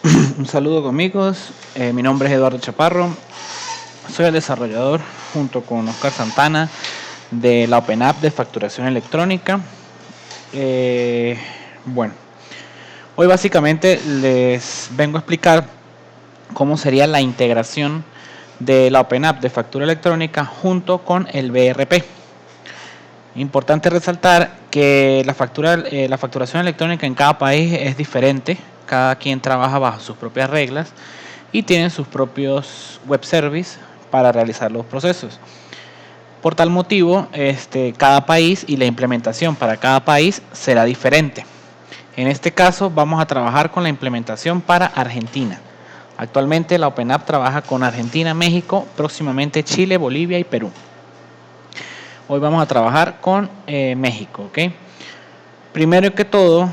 Un saludo amigos, mi nombre es Eduardo Chaparro, soy el desarrollador junto con Oscar Santana de la Open App de facturación electrónica. Bueno, hoy básicamente les vengo a explicar cómo sería la integración de la Open App de factura electrónica junto con el BRP. Importante resaltar que la facturación electrónica en cada país es diferente. Cada quien trabaja bajo sus propias reglas y tiene sus propios web service para realizar los procesos. Por tal motivo, cada país y la implementación para cada país será diferente. En este caso vamos a trabajar con la implementación para Argentina. Actualmente la Open App trabaja con Argentina, México, próximamente Chile, Bolivia y Perú. Hoy vamos a trabajar con México, ¿ok? Primero que todo,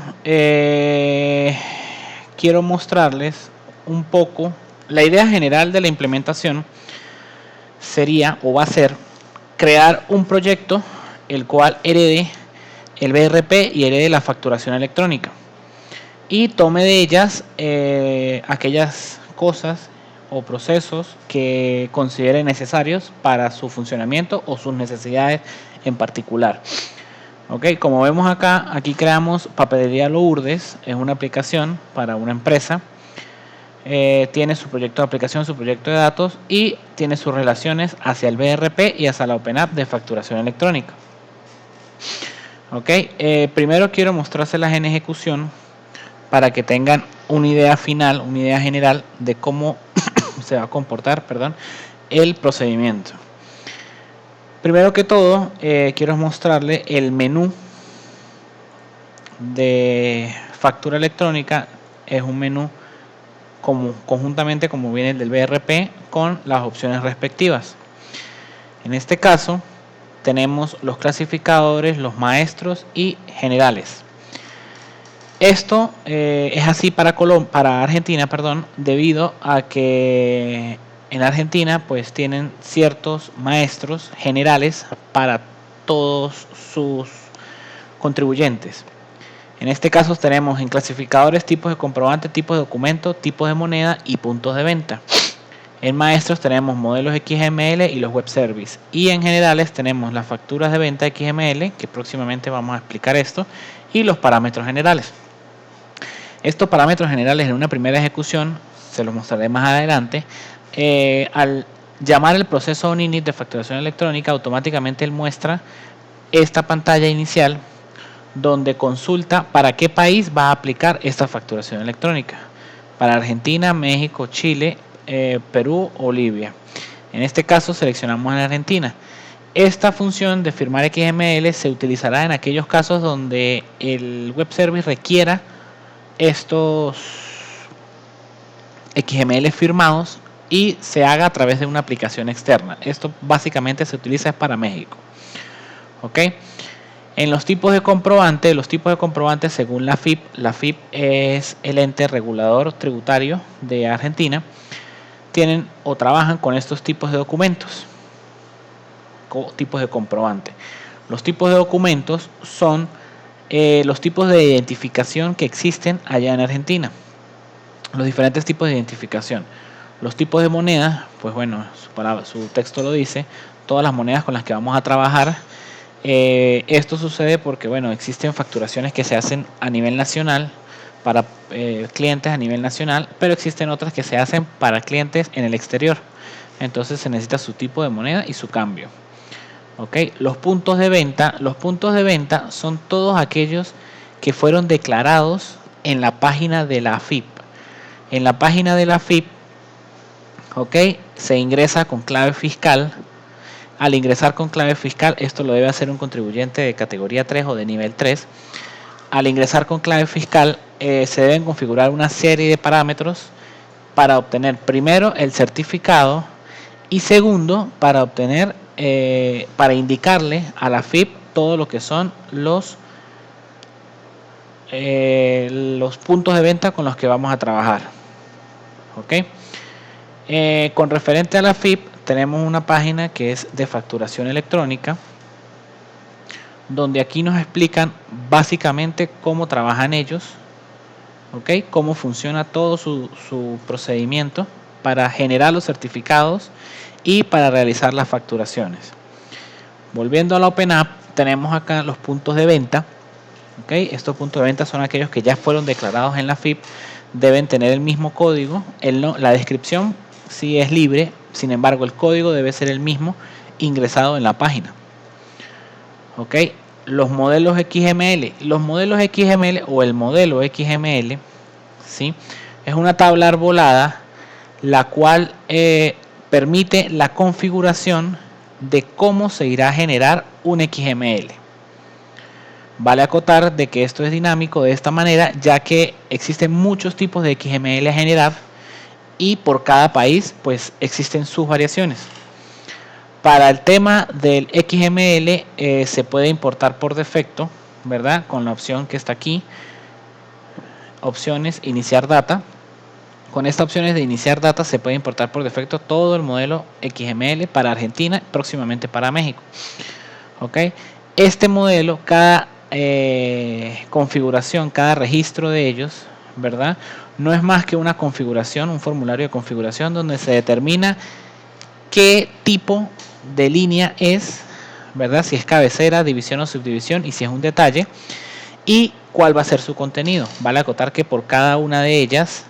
quiero mostrarles un poco la idea general de la implementación. Sería o va a ser crear un proyecto el cual herede el BRP y herede la facturación electrónica y tome de ellas aquellas cosas o procesos que considere necesarios para su funcionamiento o sus necesidades en particular. Ok, como vemos acá, aquí creamos Papelería Lourdes, es una aplicación para una empresa. Tiene su proyecto de aplicación, su proyecto de datos y tiene sus relaciones hacia el BRP y hacia la Open App de facturación electrónica. Ok, primero quiero mostrárselas en ejecución para que tengan una idea final, una idea general de cómo se va a comportar, el procedimiento. Primero que todo, quiero mostrarle el menú de factura electrónica. Es un menú conjuntamente como viene el del BRP con las opciones respectivas. En este caso tenemos los clasificadores, los maestros y generales. Esto es así para Argentina, debido a que en Argentina pues tienen ciertos maestros generales para todos sus contribuyentes. En este caso tenemos en clasificadores tipos de comprobante, tipos de documento, tipos de moneda y puntos de venta. En maestros tenemos modelos XML y los web service. Y en generales tenemos las facturas de venta XML, que próximamente vamos a explicar esto, y los parámetros generales. Estos parámetros generales en una primera ejecución, se los mostraré más adelante, al llamar el proceso OnInit de facturación electrónica, automáticamente él muestra esta pantalla inicial donde consulta para qué país va a aplicar esta facturación electrónica. Para Argentina, México, Chile, Perú, Bolivia. En este caso seleccionamos en Argentina. Esta función de firmar XML se utilizará en aquellos casos donde el web service requiera estos XML firmados y se haga a través de una aplicación externa. Esto básicamente se utiliza para México. ¿Ok? En los tipos de comprobante, según la FIP es el ente regulador tributario de Argentina, tienen o trabajan con estos tipos de documentos, tipos de comprobante. Los tipos de documentos son los tipos de identificación que existen allá en Argentina, los diferentes tipos de identificación. Los tipos de moneda, pues bueno, su texto lo dice, todas las monedas con las que vamos a trabajar. Esto sucede porque bueno, existen facturaciones que se hacen a nivel nacional para clientes a nivel nacional, pero existen otras que se hacen para clientes en el exterior. Entonces se necesita su tipo de moneda y su cambio. Okay. Los puntos de venta son todos aquellos que fueron declarados en la página de la AFIP. En la página de la AFIP, se ingresa con clave fiscal. Al ingresar con clave fiscal, esto lo debe hacer un contribuyente de categoría 3 o de nivel 3. Al ingresar con clave fiscal, se deben configurar una serie de parámetros para obtener primero el certificado y segundo para obtener para indicarle a la FIP todo lo que son los puntos de venta con los que vamos a trabajar. Con referente a la FIP tenemos una página que es de facturación electrónica, donde aquí nos explican básicamente cómo trabajan ellos ¿ok? Cómo funciona todo su procedimiento para generar los certificados y para realizar las facturaciones. Volviendo a la Open App, tenemos acá los puntos de venta. ¿Okay? Estos puntos de venta son aquellos que ya fueron declarados en la FIP, deben tener el mismo código, la descripción sí es libre, sin embargo el código debe ser el mismo ingresado en la página. ¿Okay? Los modelos XML o el modelo XML, ¿sí? Es una tabla arbolada la cual permite la configuración de cómo se irá a generar un XML. Vale acotar de que esto es dinámico de esta manera, ya que existen muchos tipos de XML a generar y por cada país pues existen sus variaciones. Para el tema del XML se puede importar por defecto, ¿verdad? Con la opción que está aquí, opciones, iniciar data. Con estas opciones de iniciar data se puede importar por defecto todo el modelo XML para Argentina, próximamente para México. ¿Ok? Este modelo, cada configuración, cada registro de ellos, ¿verdad? No es más que una configuración, un formulario de configuración donde se determina qué tipo de línea es, ¿verdad? Si es cabecera, división o subdivisión y si es un detalle y cuál va a ser su contenido. Vale acotar que por cada una de ellas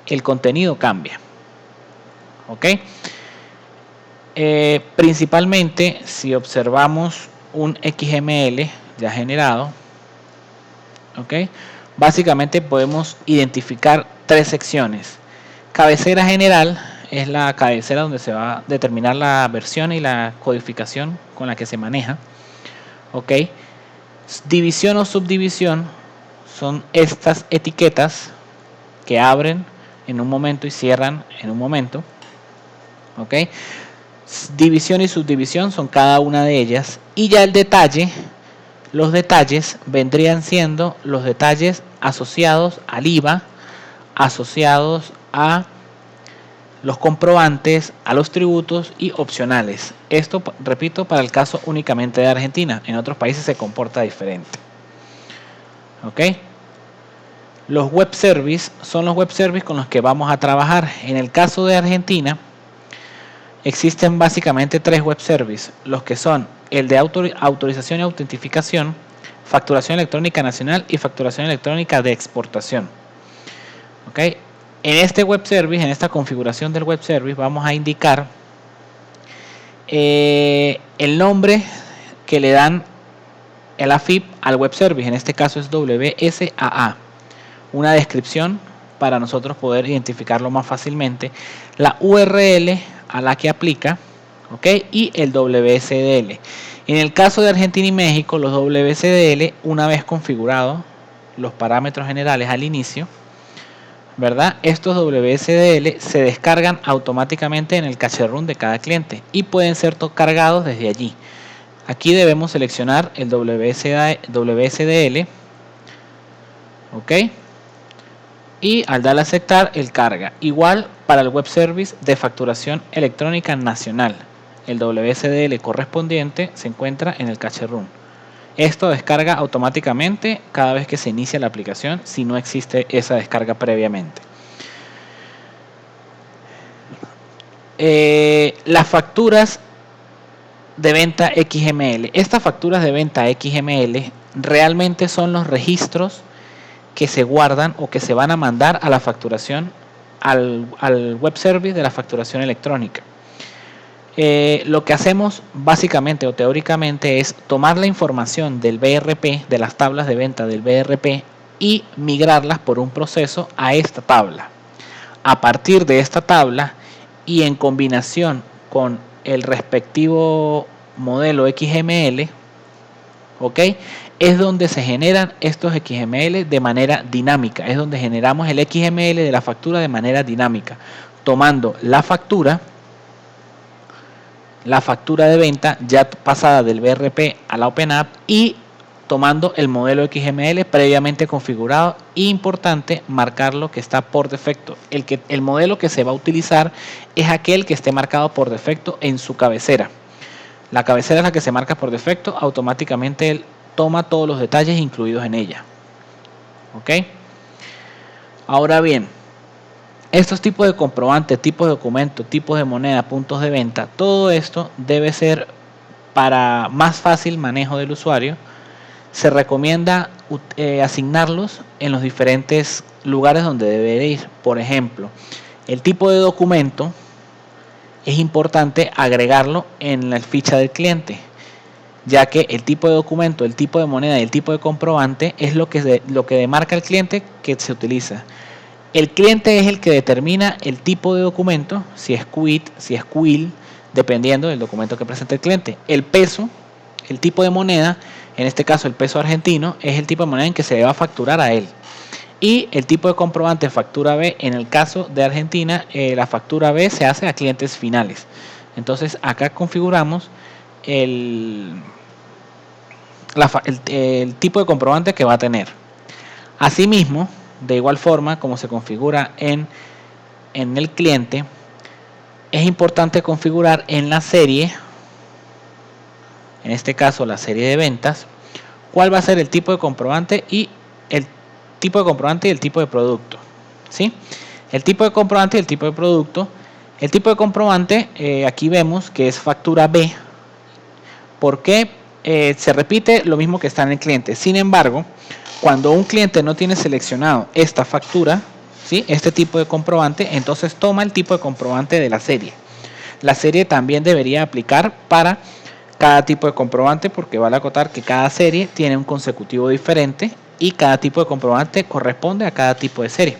el contenido cambia. ¿Ok? Principalmente si observamos un XML ya generado, ¿ok? Básicamente podemos identificar tres secciones. Cabecera general es la cabecera donde se va a determinar la versión y la codificación con la que se maneja, ¿ok? División o subdivisión son estas etiquetas que abren en un momento y cierran en un momento, ¿ok? División y subdivisión son cada una de ellas, y ya el detalle, los detalles vendrían siendo los detalles asociados al IVA, asociados a los comprobantes, a los tributos y opcionales. Esto, repito, para el caso únicamente de Argentina. En otros países se comporta diferente. ¿Ok? Los web service son los web service con los que vamos a trabajar. En el caso de Argentina, existen básicamente tres web service, los que son el de autorización y autentificación, facturación electrónica nacional y facturación electrónica de exportación. ¿Ok? En este web service, en esta configuración del web service, vamos a indicar el nombre que le dan el AFIP al web service, en este caso es WSAA. Una descripción para nosotros poder identificarlo más fácilmente, la URL a la que aplica, ¿ok? Y el WSDL. En el caso de Argentina y México, los WSDL, una vez configurados los parámetros generales al inicio, ¿verdad? Estos WSDL se descargan automáticamente en el cache run de cada cliente y pueden ser cargados desde allí. Aquí debemos seleccionar el WSDL, ¿ok? Y al darle a aceptar, él carga. Igual para el web service de facturación electrónica nacional. El WSDL correspondiente se encuentra en el cache run. Esto descarga automáticamente cada vez que se inicia la aplicación si no existe esa descarga previamente. Las facturas de venta XML. Estas facturas de venta XML realmente son los registros que se guardan o que se van a mandar a la facturación, al web service de la facturación electrónica. Lo que hacemos básicamente o teóricamente es tomar la información del BRP, de las tablas de venta del BRP, y migrarlas por un proceso a esta tabla. A partir de esta tabla y en combinación con el respectivo modelo XML, ¿ok? Es donde se generan estos XML de manera dinámica, es donde generamos el XML de la factura de manera dinámica, tomando la factura de venta ya pasada del BRP a la Open App y tomando el modelo XML previamente configurado. Importante marcarlo que está por defecto. El modelo que se va a utilizar es aquel que esté marcado por defecto en su cabecera. La cabecera es la que se marca por defecto, automáticamente él toma todos los detalles incluidos en ella. ¿Ok? Ahora bien, estos tipos de comprobante, tipos de documento, tipos de moneda, puntos de venta, todo esto debe ser para más fácil manejo del usuario. Se recomienda asignarlos en los diferentes lugares donde debe ir. Por ejemplo, el tipo de documento es importante agregarlo en la ficha del cliente, ya que el tipo de documento, el tipo de moneda y el tipo de comprobante es lo que demarca el cliente que se utiliza. El cliente es el que determina el tipo de documento, si es QIT, si es QIL, dependiendo del documento que presenta el cliente. El peso, el tipo de moneda, en este caso el peso argentino, es el tipo de moneda en que se le va a facturar a él. Y el tipo de comprobante factura B, en el caso de Argentina, la factura B se hace a clientes finales. Entonces acá configuramos el tipo de comprobante que va a tener. Asimismo, de igual forma como se configura en el cliente, es importante configurar en la serie, en este caso la serie de ventas, cuál va a ser el tipo de comprobante y el tipo de comprobante y el tipo de producto, ¿sí? El tipo de comprobante y el tipo de producto. El tipo de comprobante, aquí vemos que es factura B, porque se repite lo mismo que está en el cliente. Sin embargo, cuando un cliente no tiene seleccionado esta factura, ¿sí?, este tipo de comprobante, entonces toma el tipo de comprobante de la serie. La serie también debería aplicar para cada tipo de comprobante, porque vale acotar que cada serie tiene un consecutivo diferente y cada tipo de comprobante corresponde a cada tipo de serie.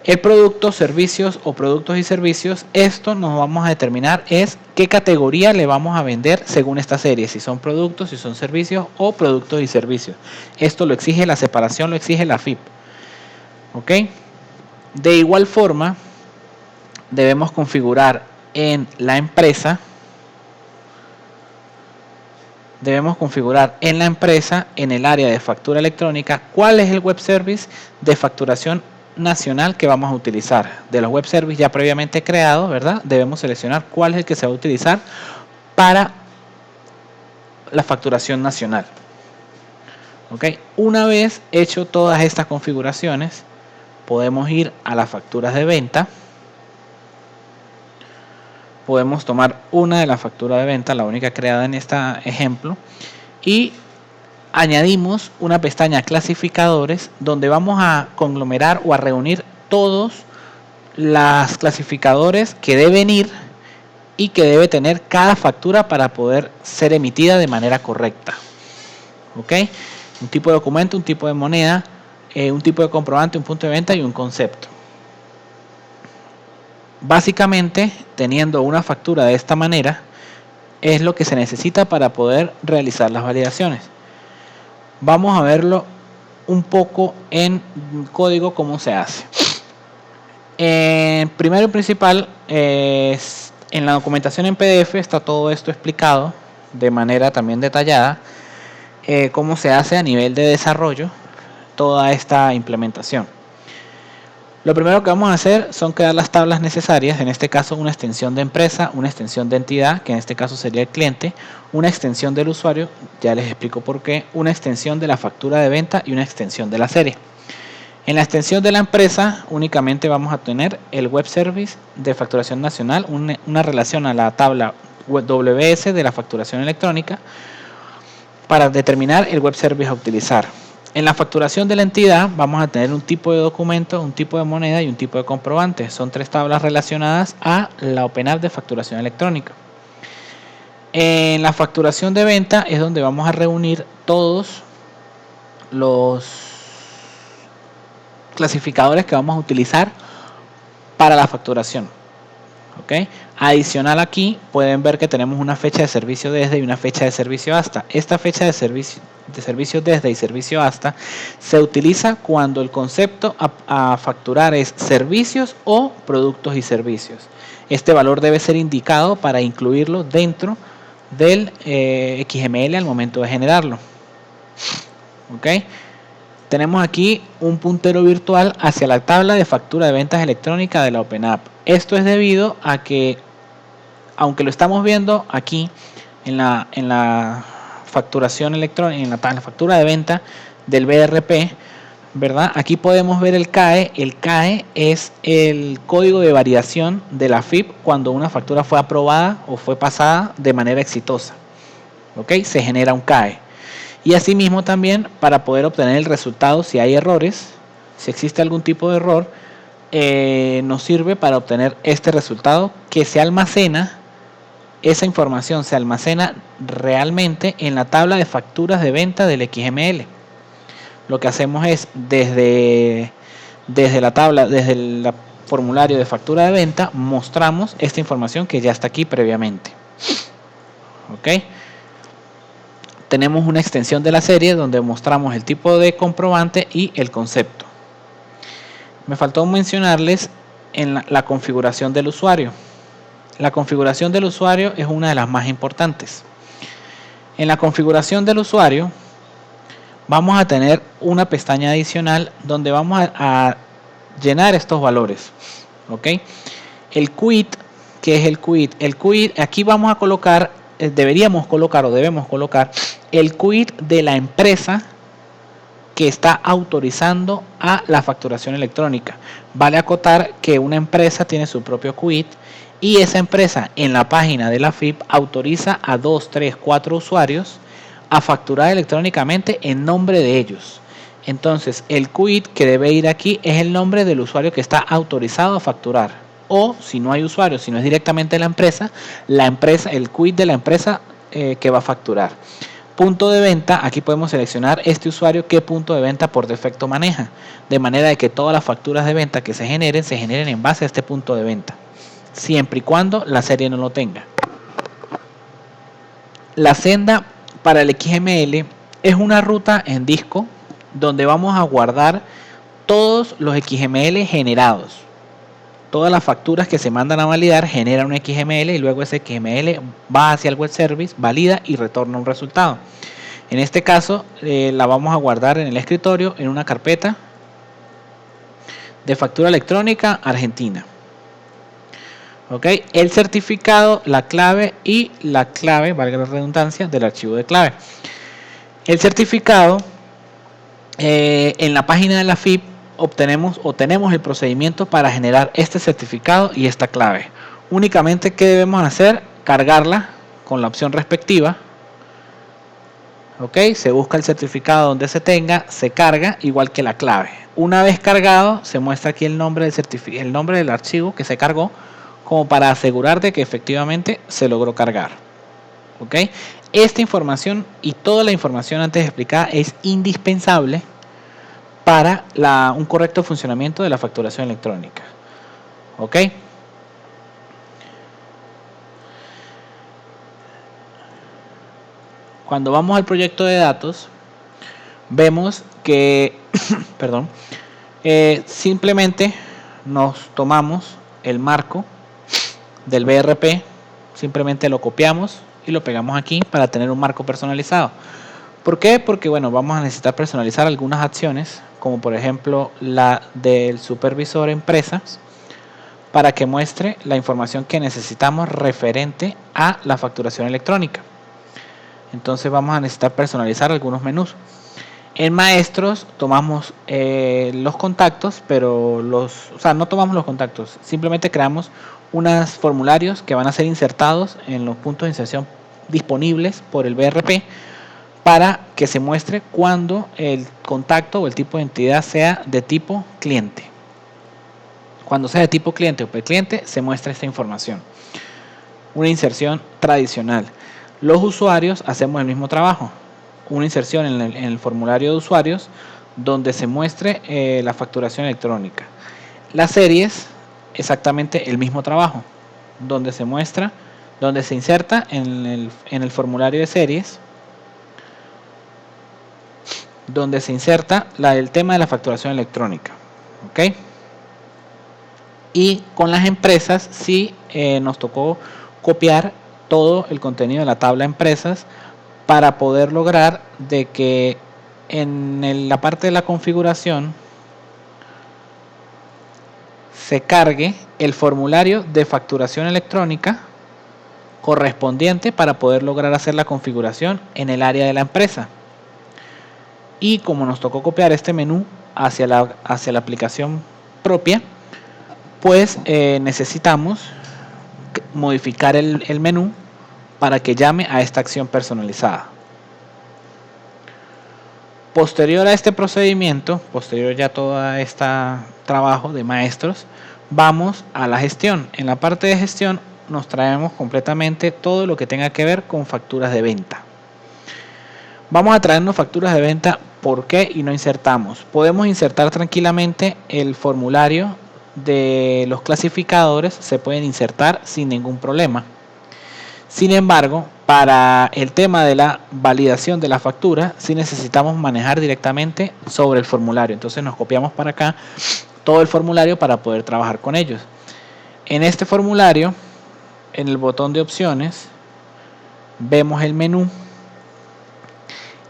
El producto, servicios o productos y servicios, esto nos vamos a determinar es qué categoría le vamos a vender según esta serie, si son productos, si son servicios o productos y servicios. Esto lo exige la separación, lo exige la FIP. ¿Ok? De igual forma, debemos configurar en la empresa, en el área de factura electrónica, cuál es el web service de facturación nacional que vamos a utilizar. De los web services ya previamente creados, ¿verdad?, debemos seleccionar cuál es el que se va a utilizar para la facturación nacional. ¿Ok? Una vez hecho todas estas configuraciones, podemos ir a las facturas de venta. Podemos tomar una de las facturas de venta, la única creada en este ejemplo, y añadimos una pestaña clasificadores donde vamos a conglomerar o a reunir todos los clasificadores que deben ir y que debe tener cada factura para poder ser emitida de manera correcta. ¿Ok? Un tipo de documento, un tipo de moneda, un tipo de comprobante, un punto de venta y un concepto. Básicamente, teniendo una factura de esta manera, es lo que se necesita para poder realizar las validaciones. Vamos a verlo un poco en código cómo se hace. Primero y principal, en la documentación en PDF está todo esto explicado de manera también detallada, cómo se hace a nivel de desarrollo toda esta implementación. Lo primero que vamos a hacer son crear las tablas necesarias, en este caso una extensión de empresa, una extensión de entidad, que en este caso sería el cliente, una extensión del usuario, ya les explico por qué, una extensión de la factura de venta y una extensión de la serie. En la extensión de la empresa únicamente vamos a tener el web service de facturación nacional, una relación a la tabla WS de la facturación electrónica para determinar el web service a utilizar. En la facturación de la entidad vamos a tener un tipo de documento, un tipo de moneda y un tipo de comprobante. Son tres tablas relacionadas a la OpenApp de facturación electrónica. En la facturación de venta es donde vamos a reunir todos los clasificadores que vamos a utilizar para la facturación. ¿Okay? Adicional, aquí pueden ver que tenemos una fecha de servicio desde y una fecha de servicio hasta. Esta fecha de servicio desde y servicio hasta se utiliza cuando el concepto a facturar es servicios o productos y servicios. Este valor debe ser indicado para incluirlo dentro del XML al momento de generarlo. ¿Okay? Tenemos aquí un puntero virtual hacia la tabla de factura de ventas electrónica de la OpenApp. Esto es debido a que, aunque lo estamos viendo aquí en la facturación electrónica, en la factura de venta del BRP, ¿verdad? Aquí podemos ver el CAE. El CAE es el código de variación de la FIP cuando una factura fue aprobada o fue pasada de manera exitosa. ¿Ok? Se genera un CAE. Y asimismo también para poder obtener el resultado si hay errores, si existe algún tipo de error, nos sirve para obtener este resultado que se almacena. Esa información se almacena realmente en la tabla de facturas de venta del XML. Lo que hacemos es desde la tabla, desde el formulario de factura de venta, mostramos esta información que ya está aquí previamente. ¿Ok? Tenemos una extensión de la serie donde mostramos el tipo de comprobante y el concepto. Me faltó mencionarles en la configuración del usuario. La configuración del usuario es una de las más importantes. En la configuración del usuario vamos a tener una pestaña adicional donde vamos a llenar estos valores. ¿Ok? El quit, ¿qué es el quit? El quit, aquí vamos a colocar, debemos colocar el quit de la empresa que está autorizando a la facturación electrónica. Vale acotar que una empresa tiene su propio quit y esa empresa en la página de la FIP autoriza a 2, 3, 4 usuarios a facturar electrónicamente en nombre de ellos. Entonces el quit que debe ir aquí es el nombre del usuario que está autorizado a facturar. O si no hay usuario, si no es directamente la empresa, el quit de la empresa que va a facturar. Punto de venta, aquí podemos seleccionar este usuario qué punto de venta por defecto maneja, de manera de que todas las facturas de venta que se generen en base a este punto de venta, siempre y cuando la serie no lo tenga. La senda para el XML es una ruta en disco donde vamos a guardar todos los XML generados. Todas las facturas que se mandan a validar generan un XML y luego ese XML va hacia el web service, valida y retorna un resultado. En este caso la vamos a guardar en el escritorio en una carpeta de factura electrónica Argentina. ¿Ok? El certificado, la clave y la clave, valga la redundancia, del archivo de clave. El certificado en la página de la FIP tenemos el procedimiento para generar este certificado y esta clave. Únicamente, ¿qué debemos hacer? Cargarla con la opción respectiva. ¿Ok? Se busca el certificado donde se tenga, se carga igual que la clave. Una vez cargado, se muestra aquí el nombre del archivo que se cargó, como para asegurar de que efectivamente se logró cargar. ¿Ok? Esta información y toda la información antes explicada es indispensable para un correcto funcionamiento de la facturación electrónica. ¿Ok? Cuando vamos al proyecto de datos, vemos que simplemente nos tomamos el marco del BRP, simplemente lo copiamos y lo pegamos aquí para tener un marco personalizado. ¿Por qué? Porque bueno, vamos a necesitar personalizar algunas acciones, como por ejemplo la del supervisor empresas, para que muestre la información que necesitamos referente a la facturación electrónica. Entonces vamos a necesitar personalizar algunos menús. En maestros tomamos los contactos, pero no tomamos los contactos, simplemente creamos unos formularios que van a ser insertados en los puntos de inserción disponibles por el BRP, para que se muestre cuando el contacto o el tipo de entidad sea de tipo cliente. Cuando sea de tipo cliente o cliente, se muestra esta información. Una inserción tradicional. Los usuarios hacemos el mismo trabajo. Una inserción en el formulario de usuarios donde se muestre la facturación electrónica. Las series, exactamente el mismo trabajo, donde se muestra, donde se inserta en el formulario de series, donde se inserta el tema de la facturación electrónica. ¿Ok? Y con las empresas sí nos tocó copiar todo el contenido de la tabla empresas para poder lograr de que en la parte de la configuración se cargue el formulario de facturación electrónica correspondiente para poder lograr hacer la configuración en el área de la empresa. Y como nos tocó copiar este menú hacia la aplicación propia, pues necesitamos modificar el menú para que llame a esta acción personalizada. Posterior a este procedimiento, posterior ya a todo este trabajo de maestros, vamos a la gestión. En la parte de gestión nos traemos completamente todo lo que tenga que ver con facturas de venta. Vamos a traernos facturas de venta. ¿Por qué? Y no insertamos. Podemos insertar tranquilamente el formulario de los clasificadores, se pueden insertar sin ningún problema. Sin embargo, para el tema de la validación de la factura, sí necesitamos manejar directamente sobre el formulario. Entonces nos copiamos para acá todo el formulario para poder trabajar con ellos. En este formulario, en el botón de opciones, vemos el menú.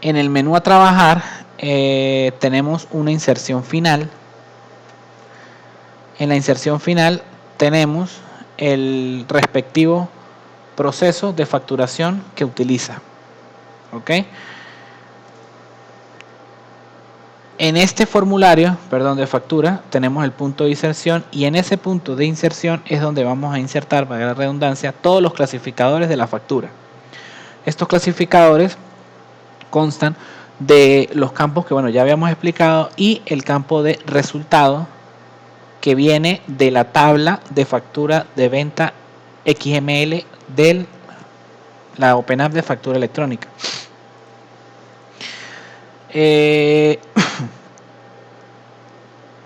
En el menú a trabajar tenemos una inserción final. En la inserción final tenemos el respectivo proceso de facturación que utiliza. ¿Ok? En este formulario, de factura, tenemos el punto de inserción, y en ese punto de inserción es donde vamos a insertar, para la redundancia, todos los clasificadores de la factura. Estos clasificadores constan de los campos que ya habíamos explicado y el campo de resultado que viene de la tabla de factura de venta XML de la Open App de factura electrónica.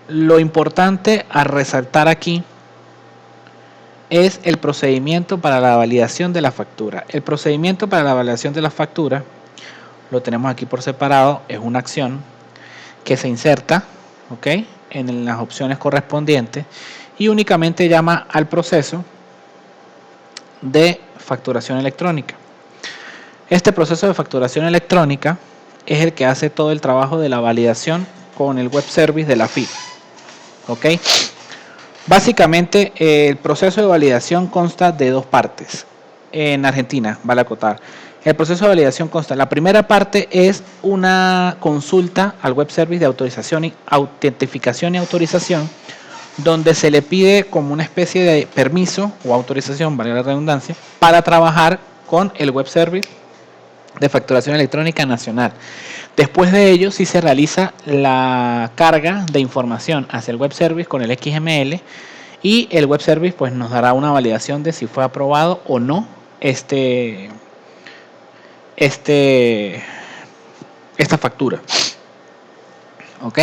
Lo importante a resaltar aquí es el procedimiento para la validación de la factura. El procedimiento para la validación de la factura lo tenemos aquí por separado. Es una acción que se inserta, ¿ok?, en las opciones correspondientes, y únicamente llama al proceso de facturación electrónica. Este proceso de facturación electrónica es el que hace todo el trabajo de la validación con el web service de la FIP. ¿Ok? Básicamente el proceso de validación consta de dos partes. En Argentina, vale acotar. El proceso de validación consta, la primera parte es una consulta al web service de autorización y autentificación y autorización, donde se le pide como una especie de permiso o autorización, vale la redundancia, para trabajar con el web service de facturación electrónica nacional. Después de ello, sí se realiza la carga de información hacia el web service con el XML, y el web service pues nos dará una validación de si fue aprobado o no esta factura. ¿Ok?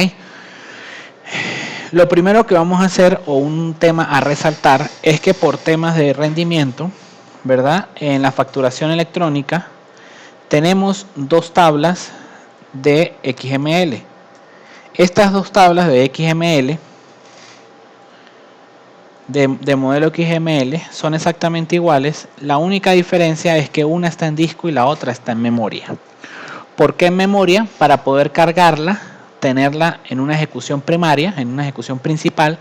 Lo primero que vamos a hacer, o un tema a resaltar, es que por temas de rendimiento, ¿verdad?, en la facturación electrónica tenemos dos tablas de XML. Estas dos tablas de XML, de modelo XML, son exactamente iguales. La única diferencia es que una está en disco y la otra está en memoria. ¿Por qué en memoria? Para poder cargarla, tenerla en una ejecución primaria, en una ejecución principal,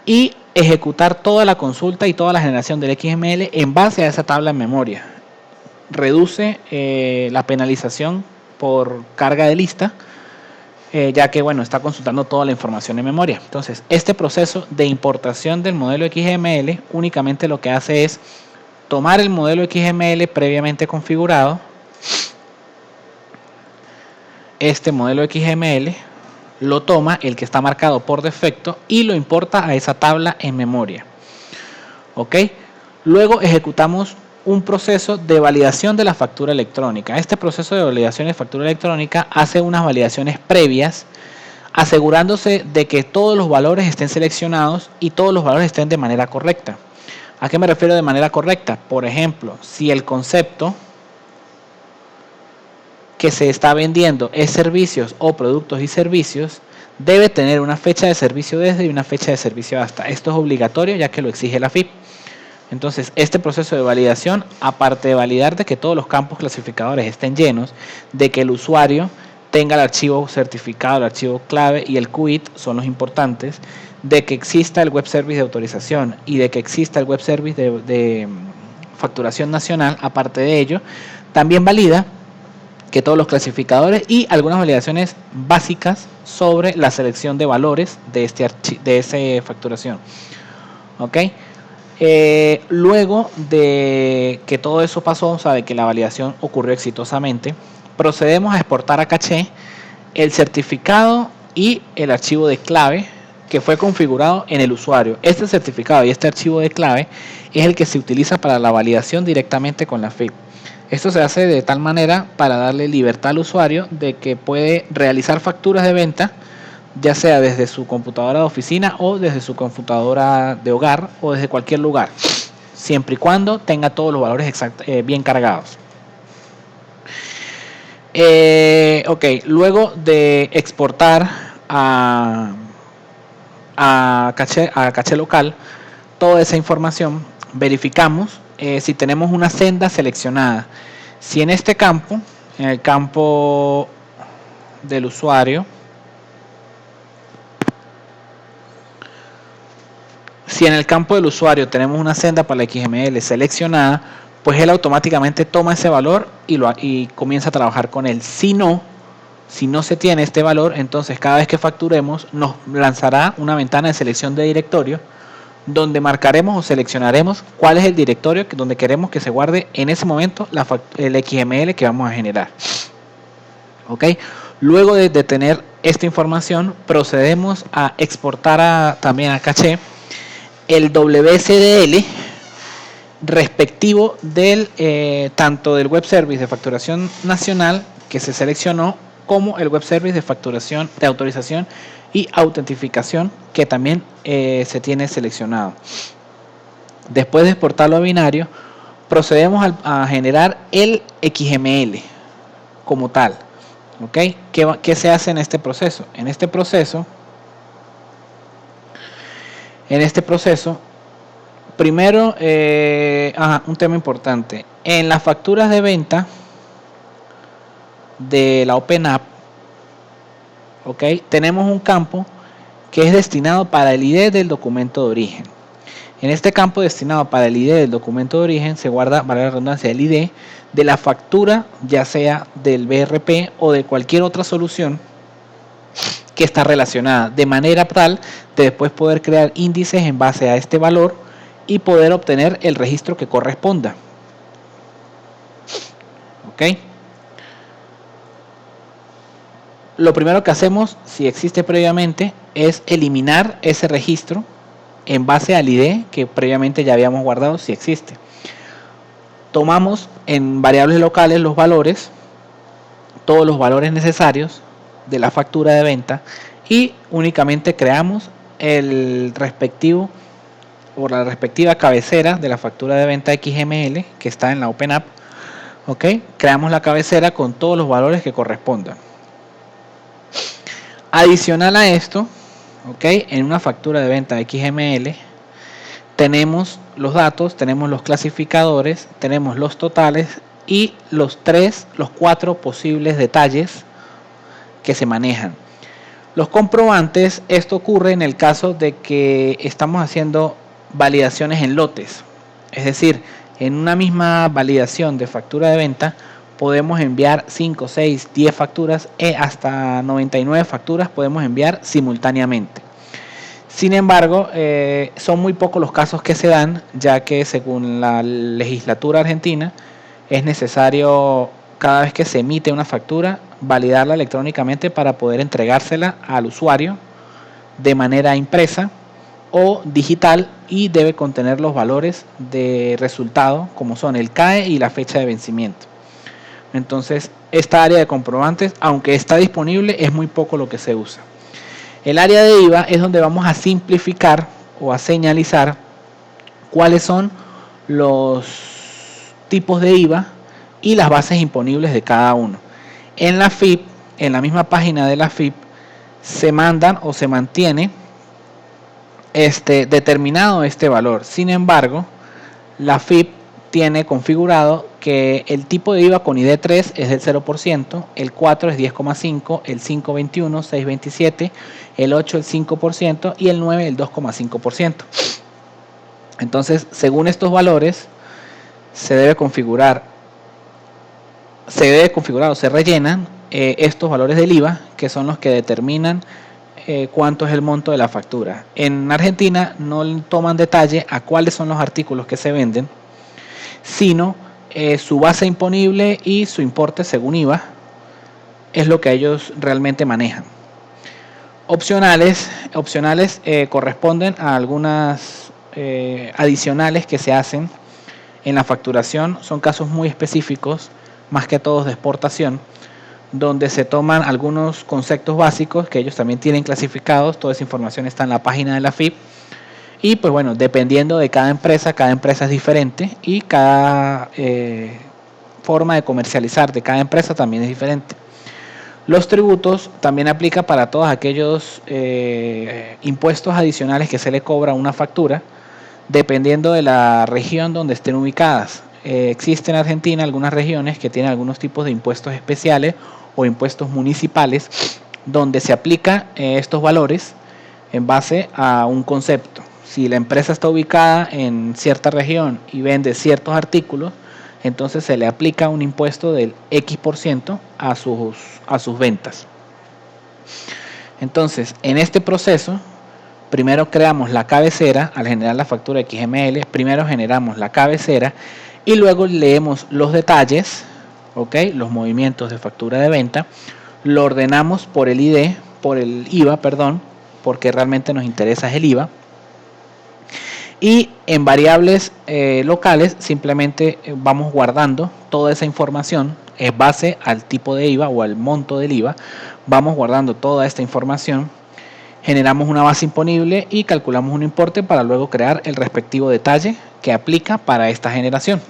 y ejecutar toda la consulta y toda la generación del XML en base a esa tabla en memoria. Reduce la penalización por carga de lista, ya que está consultando toda la información en memoria. Entonces, este proceso de importación del modelo XML únicamente lo que hace es tomar el modelo XML previamente configurado. Este modelo XML lo toma, el que está marcado por defecto, y lo importa a esa tabla en memoria. ¿Ok? Luego ejecutamos un proceso de validación de la factura electrónica. Este proceso de validación de factura electrónica hace unas validaciones previas, asegurándose de que todos los valores estén seleccionados y todos los valores estén de manera correcta. ¿A qué me refiero de manera correcta? Por ejemplo, si el concepto que se está vendiendo es servicios o productos y servicios, debe tener una fecha de servicio desde y una fecha de servicio hasta. Esto es obligatorio, ya que lo exige la FIP. Entonces, este proceso de validación, aparte de validar de que todos los campos clasificadores estén llenos, de que el usuario tenga el archivo certificado, el archivo clave y el QIT, son los importantes, de que exista el web service de autorización y de que exista el web service de facturación nacional. Aparte de ello, también valida que todos los clasificadores y algunas validaciones básicas sobre la selección de valores de esa facturación. ¿Ok? Luego de que todo eso pasó, o sea, de que la validación ocurrió exitosamente, procedemos a exportar a caché el certificado y el archivo de clave que fue configurado en el usuario. Este certificado y este archivo de clave es el que se utiliza para la validación directamente con la FIP. Esto se hace de tal manera para darle libertad al usuario de que puede realizar facturas de venta, ya sea desde su computadora de oficina o desde su computadora de hogar o desde cualquier lugar, siempre y cuando tenga todos los valores bien cargados. Ok, luego de exportar a caché local toda esa información, verificamos si tenemos una senda seleccionada. Si en este campo, en el campo del usuario, si en el campo del usuario tenemos una senda para la XML seleccionada, pues él automáticamente toma ese valor y comienza a trabajar con él. Si no se tiene este valor, entonces cada vez que facturemos nos lanzará una ventana de selección de directorio donde marcaremos o seleccionaremos cuál es el directorio donde queremos que se guarde en ese momento el XML que vamos a generar. ¿Ok? Luego de tener esta información, procedemos a exportar también a caché el WSDL respectivo del tanto del web service de facturación nacional que se seleccionó como el web service de facturación de autorización y autentificación que también se tiene seleccionado. Después de exportarlo a binario, procedemos a generar el XML como tal. ¿Ok? ¿Qué se hace en este proceso? En este proceso, primero, un tema importante. En las facturas de venta de la Open App, ¿ok? Tenemos un campo que es destinado para el ID del documento de origen. En este campo destinado para el ID del documento de origen se guarda, vale la redundancia, el ID de la factura, ya sea del BRP o de cualquier otra solución que está relacionada, de manera tal de después poder crear índices en base a este valor y poder obtener el registro que corresponda. ¿Ok? Lo primero que hacemos, si existe previamente, es eliminar ese registro en base al ID que previamente ya habíamos guardado, si existe. Tomamos en variables locales los valores, todos los valores necesarios de la factura de venta y únicamente creamos el respectivo o la respectiva cabecera de la factura de venta XML que está en la Open App. ¿Ok? Creamos la cabecera con todos los valores que correspondan. Adicional a esto, ¿ok? En una factura de venta XML tenemos los datos, tenemos los clasificadores, tenemos los totales y los 4 posibles detalles que se manejan. Los comprobantes, esto ocurre en el caso de que estamos haciendo validaciones en lotes. Es decir, en una misma validación de factura de venta podemos enviar 5, 6, 10 facturas, hasta 99 facturas podemos enviar simultáneamente. Sin embargo, son muy pocos los casos que se dan, ya que según la legislatura argentina es necesario cada vez que se emite una factura validarla electrónicamente para poder entregársela al usuario de manera impresa o digital y debe contener los valores de resultado como son el CAE y la fecha de vencimiento. Entonces, esta área de comprobantes, aunque está disponible, es muy poco lo que se usa. El área de IVA es donde vamos a simplificar o a señalizar cuáles son los tipos de IVA y las bases imponibles de cada uno. En la FIP, en la misma página de la FIP, se mandan o se mantiene determinado este valor. Sin embargo, la FIP tiene configurado que el tipo de IVA con ID3 es del 0%, el 4 es 10,5%, el 5 21%, 6 27%, el 8 el 5% y el 9 el 2,5%. Entonces, según estos valores, se debe configurar se debe configurar o se rellenan estos valores del IVA, que son los que determinan cuánto es el monto de la factura. En Argentina no toman detalle a cuáles son los artículos que se venden, sino su base imponible y su importe según IVA es lo que ellos realmente manejan. Opcionales corresponden a algunas adicionales que se hacen en la facturación. Son casos muy específicos, más que todos de exportación, donde se toman algunos conceptos básicos que ellos también tienen clasificados. Toda esa información está en la página de la FIP. Y pues bueno, dependiendo de cada empresa es diferente, y cada forma de comercializar de cada empresa también es diferente. Los tributos también aplica para todos aquellos impuestos adicionales que se le cobra a una factura, dependiendo de la región donde estén ubicadas. Existen en Argentina algunas regiones que tienen algunos tipos de impuestos especiales o impuestos municipales, donde se aplica estos valores en base a un concepto. Si la empresa está ubicada en cierta región y vende ciertos artículos, entonces se le aplica un impuesto del X% a sus ventas. Entonces, en este proceso, primero creamos la cabecera. Al generar la factura XML, primero generamos la cabecera y luego leemos los detalles, ¿okay? Los movimientos de factura de venta, lo ordenamos por el IVA, porque realmente nos interesa es el IVA. Y en variables locales simplemente vamos guardando toda esa información en base al tipo de IVA o al monto del IVA. Vamos guardando toda esta información, generamos una base imponible y calculamos un importe para luego crear el respectivo detalle que aplica para esta generación.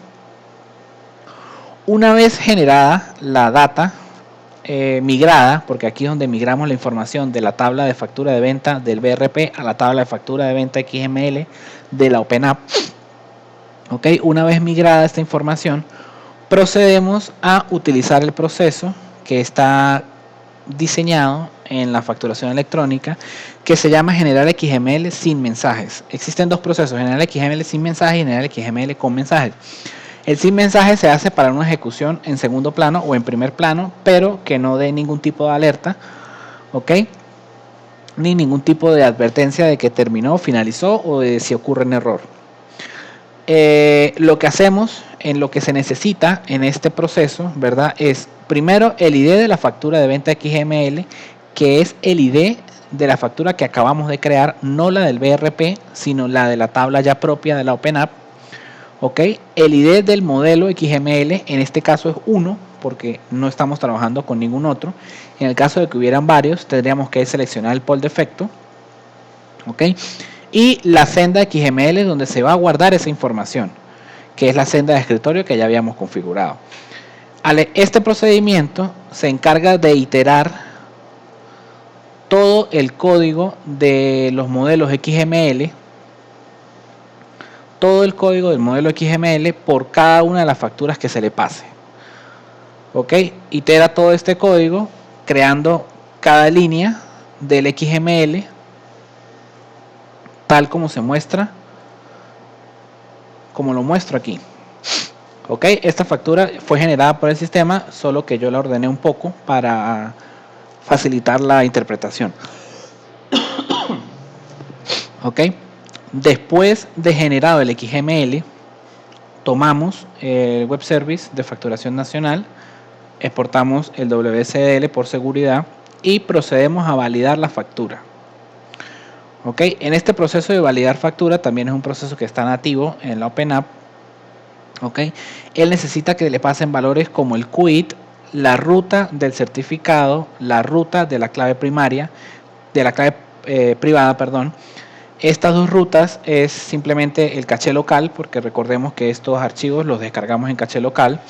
Una vez generada la data migrada, porque aquí es donde migramos la información de la tabla de factura de venta del BRP a la tabla de factura de venta XML de la OpenApp. ¿Okay? Una vez migrada esta información, procedemos a utilizar el proceso que está diseñado en la facturación electrónica, que se llama generar XML sin mensajes. Existen dos procesos: generar XML sin mensajes y generar XML con mensajes. El sin mensaje se hace para una ejecución en segundo plano o en primer plano, pero que no dé ningún tipo de alerta, ¿ok? Ni ningún tipo de advertencia de que terminó, finalizó o de si ocurre un error. Lo que hacemos, en lo que se necesita en este proceso, ¿verdad? Es primero el ID de la factura de venta XML, que es el ID de la factura que acabamos de crear, no la del BRP, sino la de la tabla ya propia de la OpenApp. ¿Okay? El ID del modelo XML en este caso es 1, porque no estamos trabajando con ningún otro. En el caso de que hubieran varios, tendríamos que seleccionar el por defecto. ¿Okay? Y la senda XML donde se va a guardar esa información, que es la senda de escritorio que ya habíamos configurado. Este procedimiento se encarga de iterar todo el código de los modelos XML, todo el código del modelo XML por cada una de las facturas que se le pase. ¿Ok? Itera todo este código creando cada línea del XML tal como se muestra, como lo muestro aquí. ¿Ok? Esta factura fue generada por el sistema, solo que yo la ordené un poco para facilitar la interpretación. ¿Ok? Después de generado el XML, tomamos el web service de facturación nacional, exportamos el WSDL por seguridad y procedemos a validar la factura. ¿Ok? En este proceso de validar factura también es un proceso que está nativo en la OpenApp. ¿Ok? Él necesita que le pasen valores como el QIT, la ruta del certificado, la ruta de la clave primaria, de la clave privada, perdón. Estas dos rutas es simplemente el caché local, porque recordemos que estos archivos los descargamos en caché local.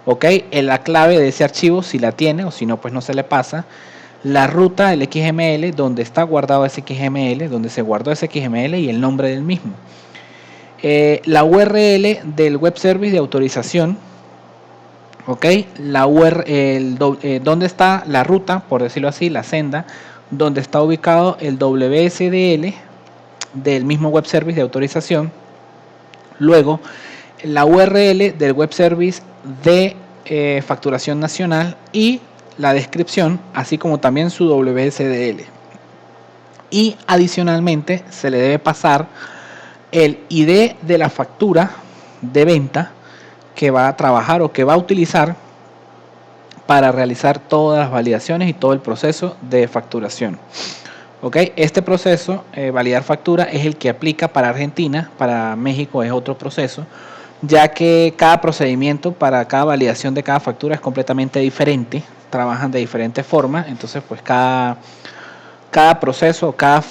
¿Ok? La clave de ese archivo, si la tiene, o si no, pues no se le pasa. La ruta del XML, donde está guardado ese XML, donde se guardó ese XML y el nombre del mismo. La URL del web service de autorización. ¿Ok? La URL, donde está la ruta, por decirlo así, la senda, donde está ubicado el WSDL del mismo web service de autorización. Luego la URL del web service de facturación nacional y la descripción, así como también su WSDL. Y adicionalmente se le debe pasar el ID de la factura de venta que va a trabajar o que va a utilizar para realizar todas las validaciones y todo el proceso de facturación. ¿Okay? Este proceso, validar factura, es el que aplica para Argentina. Para México es otro proceso, ya que cada procedimiento para cada validación de cada factura es completamente diferente, trabajan de diferentes formas. Entonces pues cada proceso, cada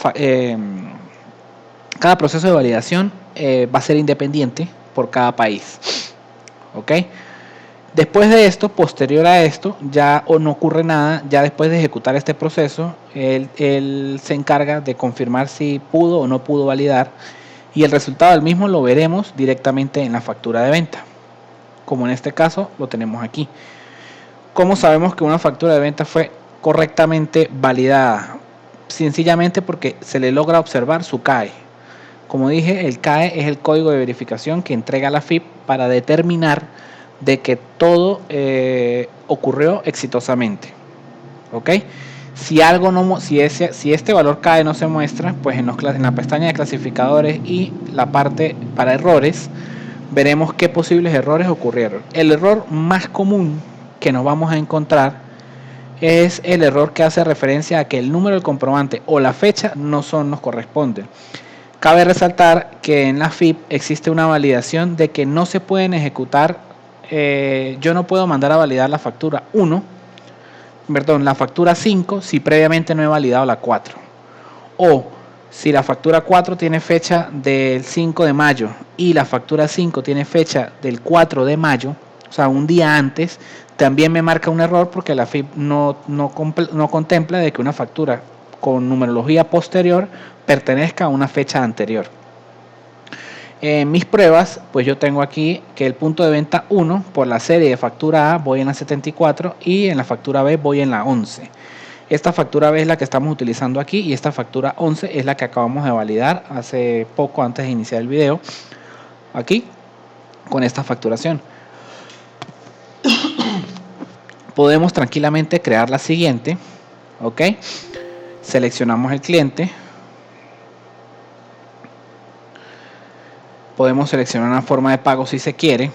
proceso de validación va a ser independiente por cada país. ¿Ok? Después de esto, posterior a esto, ya no ocurre nada. Ya después de ejecutar este proceso, él se encarga de confirmar si pudo o no pudo validar, y el resultado del mismo lo veremos directamente en la factura de venta, como en este caso lo tenemos aquí. ¿Cómo sabemos que una factura de venta fue correctamente validada? Sencillamente porque se le logra observar su CAE. Como dije, el CAE es el código de verificación que entrega la FIP para determinar de que todo ocurrió exitosamente. ¿Ok? Si algo no, si este valor CAE no se muestra, pues en la pestaña de clasificadores y la parte para errores, veremos qué posibles errores ocurrieron. El error más común que nos vamos a encontrar es el error que hace referencia a que el número del comprobante o la fecha no nos corresponden. Cabe resaltar que en la FIP existe una validación de que no se pueden ejecutar. Yo no puedo mandar a validar la factura 1, perdón, la factura 5 si previamente no he validado la 4. O si la factura 4 tiene fecha del 5 de mayo y la factura 5 tiene fecha del 4 de mayo, o sea, un día antes, también me marca un error porque la FIP no contempla de que una factura con numerología posterior pertenezca a una fecha anterior. En mis pruebas, pues yo tengo aquí que el punto de venta 1 por la serie de factura A voy en la 74 y en la factura B voy en la 11. Esta factura B es la que estamos utilizando aquí y esta factura 11 es la que acabamos de validar hace poco antes de iniciar el video, aquí con esta facturación. Podemos tranquilamente crear la siguiente. ¿Ok? Seleccionamos el cliente. Podemos seleccionar una forma de pago si se quiere.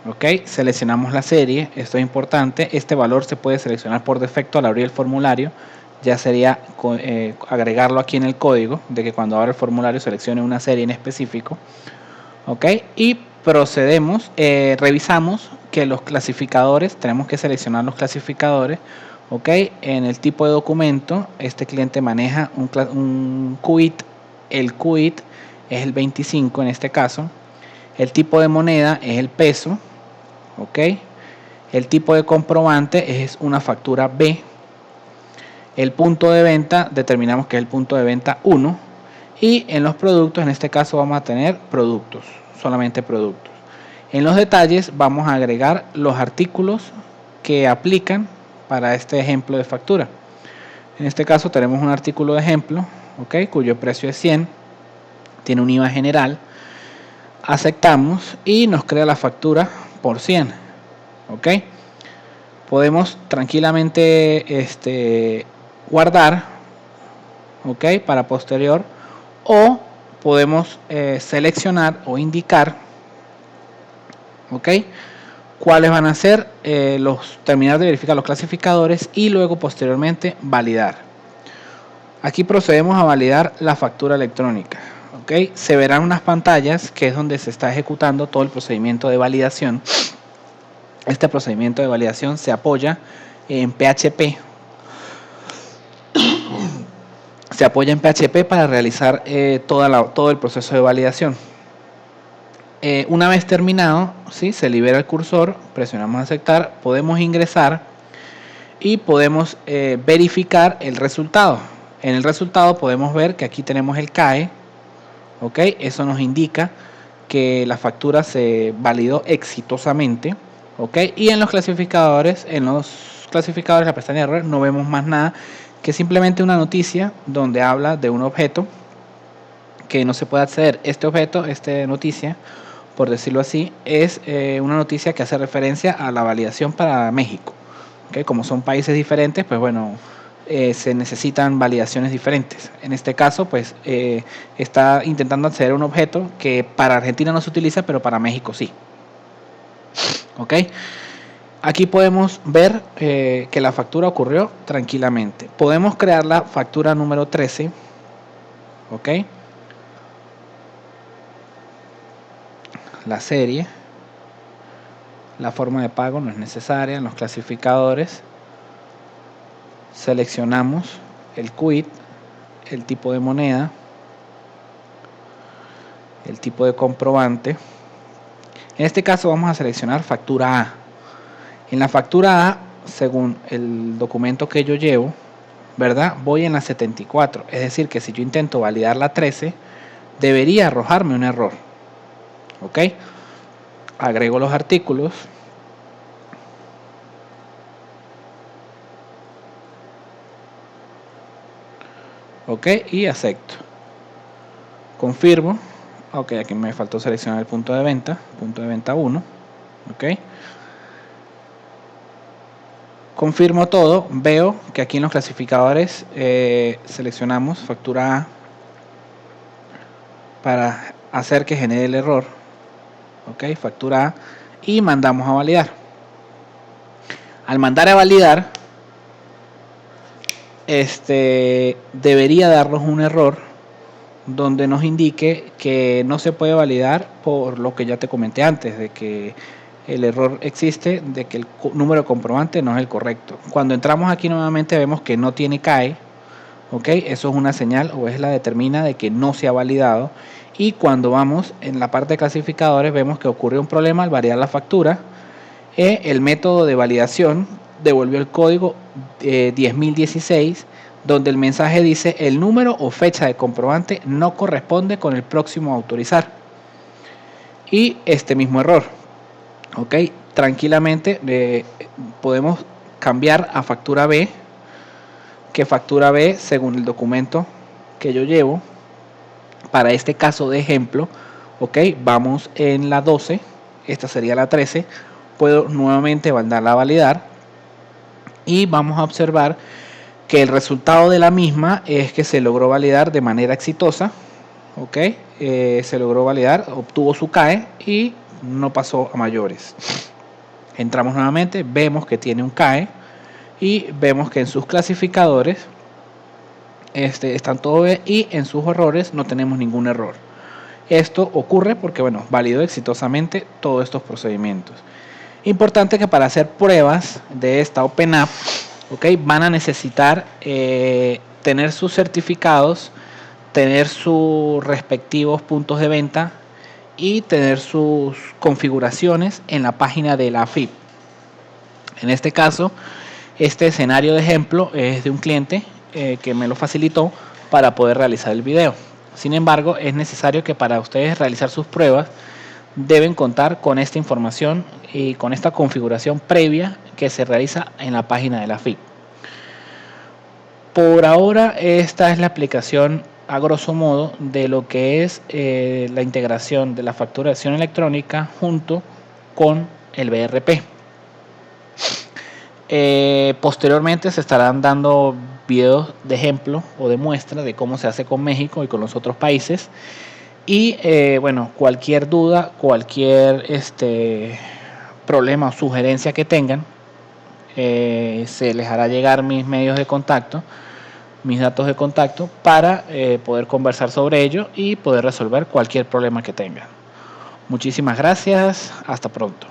¿Ok? Seleccionamos la serie. Esto es importante. Este valor se puede seleccionar por defecto al abrir el formulario. Ya sería agregarlo aquí en el código, de que cuando abra el formulario seleccione una serie en específico. ¿Ok? Y procedemos, revisamos que los clasificadores, tenemos que seleccionar los clasificadores. ¿Ok? En el tipo de documento, este cliente maneja un QIT. El QIT es el 25 en este caso. El tipo de moneda es el peso. ¿Ok? El tipo de comprobante es una factura B. El punto de venta determinamos que es el punto de venta 1. Y en los productos, en este caso vamos a tener productos, solamente productos. En los detalles vamos a agregar los artículos que aplican para este ejemplo de factura. En este caso tenemos un artículo de ejemplo, ¿okay? Cuyo precio es 100, tiene un IVA general. Aceptamos y nos crea la factura por 100. ¿Ok? Podemos tranquilamente guardar, ¿ok? Para posterior, o podemos seleccionar o indicar, ¿ok? Cuáles van a ser terminar de verificar los clasificadores y luego posteriormente validar. Aquí procedemos a validar la factura electrónica. ¿Ok? Se verán unas pantallas que es donde se está ejecutando todo el procedimiento de validación. Este procedimiento de validación se apoya en PHP. Se apoya en PHP para realizar todo el proceso de validación. Una vez terminado, ¿sí? Se libera el cursor, presionamos aceptar, podemos ingresar y podemos verificar el resultado. En el resultado podemos ver que aquí tenemos el CAE. ¿Ok? Eso nos indica que la factura se validó exitosamente. ¿Ok? Y en los clasificadores, la pestaña de errores, no vemos más nada que simplemente una noticia donde habla de un objeto que no se puede acceder. Este objeto, esta noticia, por decirlo así, es una noticia que hace referencia a la validación para México. ¿Okay? Como son países diferentes, pues bueno, se necesitan validaciones diferentes. En este caso, pues está intentando acceder a un objeto que para Argentina no se utiliza, pero para México sí. ¿Ok? Aquí podemos ver que la factura ocurrió tranquilamente. Podemos crear la factura número 13. ¿Ok? La serie. La forma de pago no es necesaria. En los clasificadores seleccionamos el quit, el tipo de moneda, el tipo de comprobante. En este caso vamos a seleccionar factura A. En la factura A, según el documento que yo llevo, ¿verdad? Voy en la 74. Es decir, que si yo intento validar la 13, debería arrojarme un error. ¿Ok? Agrego los artículos. Ok, y acepto. Confirmo. Ok, aquí me faltó seleccionar el punto de venta 1. Ok. Confirmo todo, veo que aquí en los clasificadores seleccionamos factura A para hacer que genere el error. Ok, factura A, y mandamos a validar. Al mandar a validar, debería darnos un error donde nos indique que no se puede validar por lo que ya te comenté antes, de que el error existe, de que el número de comprobante no es el correcto. Cuando entramos aquí nuevamente vemos que no tiene CAE, ¿ok? Eso es una señal o es la determina de que no se ha validado. Y cuando vamos en la parte de clasificadores vemos que ocurrió un problema al variar la factura. El método de validación devolvió el código 10.016, donde el mensaje dice el número o fecha de comprobante no corresponde con el próximo a autorizar. Y este mismo error. Ok, tranquilamente podemos cambiar a factura B, que factura B, según el documento que yo llevo, para este caso de ejemplo, ok, vamos en la 12, esta sería la 13, puedo nuevamente mandarla a validar y vamos a observar que el resultado de la misma es que se logró validar de manera exitosa, ok, se logró validar, obtuvo su CAE y no pasó a mayores. Entramos nuevamente, vemos que tiene un CAE y vemos que en sus clasificadores están todos bien y en sus errores no tenemos ningún error. Esto ocurre porque, bueno, validó exitosamente todos estos procedimientos. Importante que para hacer pruebas de esta Open App, okay, van a necesitar tener sus certificados, tener sus respectivos puntos de venta y tener sus configuraciones en la página de la AFIP. En este caso, este escenario de ejemplo es de un cliente que me lo facilitó para poder realizar el video. Sin embargo, es necesario que para ustedes realizar sus pruebas deben contar con esta información y con esta configuración previa que se realiza en la página de la AFIP. Por ahora, esta es la aplicación a grosso modo de lo que es la integración de la facturación electrónica junto con el BRP. Posteriormente se estarán dando videos de ejemplo o de muestra de cómo se hace con México y con los otros países. Y bueno, cualquier duda, cualquier problema o sugerencia que tengan, se les hará llegar mis medios de contacto, mis datos de contacto para poder conversar sobre ello y poder resolver cualquier problema que tengan. Muchísimas gracias, hasta pronto.